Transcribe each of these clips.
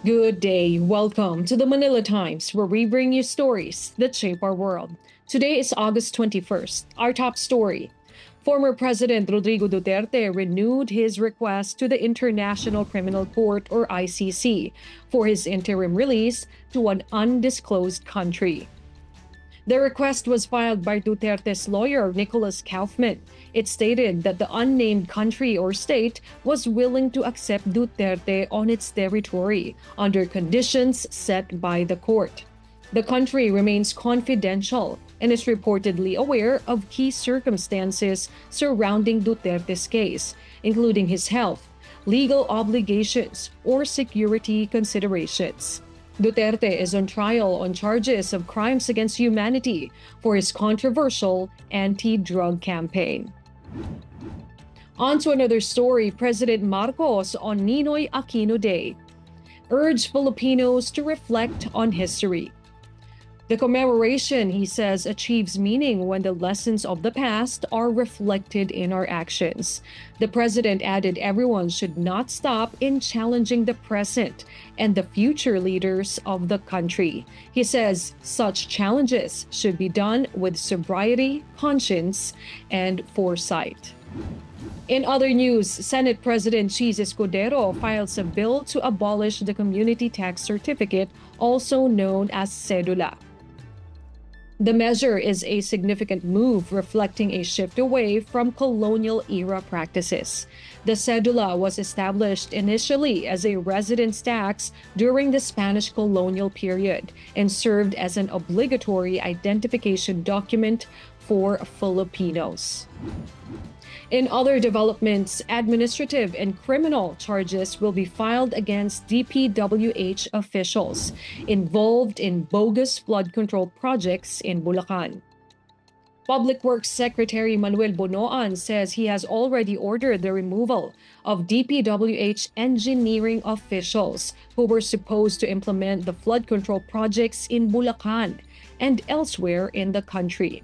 Good day. Welcome to the Manila Times, where we bring you stories that shape our world. Today is August 21st. Our top story: former President Rodrigo Duterte renewed his request to the International Criminal Court, or ICC, for his interim release to an undisclosed country. The request was filed by Duterte's lawyer, Nicholas Kaufman. It stated that the unnamed country or state was willing to accept Duterte on its territory under conditions set by the court. The country remains confidential and is reportedly aware of key circumstances surrounding Duterte's case, including his health, legal obligations, or security considerations. Duterte is on trial on charges of crimes against humanity for his controversial anti-drug campaign. On to another story: President Marcos on Ninoy Aquino Day urged Filipinos to reflect on history. The commemoration, he says, achieves meaning when the lessons of the past are reflected in our actions. The president added everyone should not stop in challenging the present and the future leaders of the country. He says such challenges should be done with sobriety, conscience, and foresight. In other news, Senate President Cheese Escudero files a bill to abolish the community tax certificate, also known as cedula. The measure is a significant move reflecting a shift away from colonial-era practices. The cedula was established initially as a residence tax during the Spanish colonial period and served as an obligatory identification document for Filipinos. In other developments, administrative and criminal charges will be filed against DPWH officials involved in bogus flood control projects in Bulacan. Public Works Secretary Manuel Bonoan says he has already ordered the removal of DPWH engineering officials who were supposed to implement the flood control projects in Bulacan and elsewhere in the country.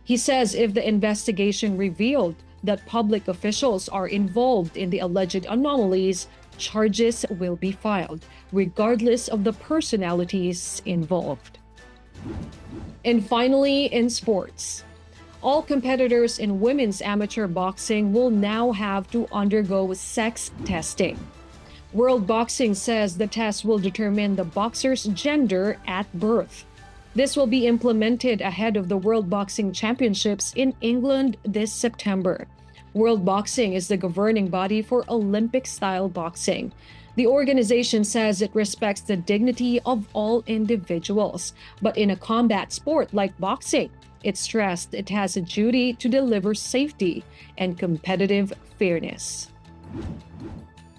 He says if the investigation revealed that public officials are involved in the alleged anomalies, charges will be filed, regardless of the personalities involved. And finally, in sports, all competitors in women's amateur boxing will now have to undergo sex testing. World Boxing says the test will determine the boxer's gender at birth. This will be implemented ahead of the World Boxing Championships in England this September. World Boxing is the governing body for Olympic-style boxing. The organization says it respects the dignity of all individuals, but in a combat sport like boxing, it stressed it has a duty to deliver safety and competitive fairness.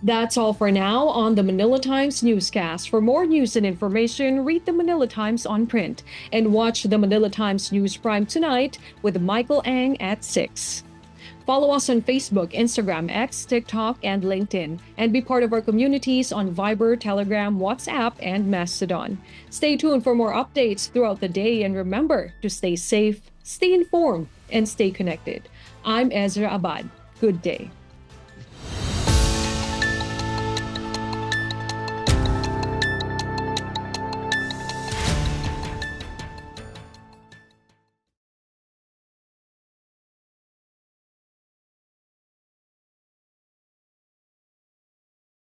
That's all for now on the Manila Times Newscast. For more news and information, read the Manila Times on print and watch the Manila Times News Prime tonight with Michael Ang at 6. Follow us on Facebook, Instagram, X, TikTok, and LinkedIn, and be part of our communities on Viber, Telegram, WhatsApp, and Mastodon. Stay tuned for more updates throughout the day, and remember to stay safe, stay informed, and stay connected. I'm Ezra Abad. Good day.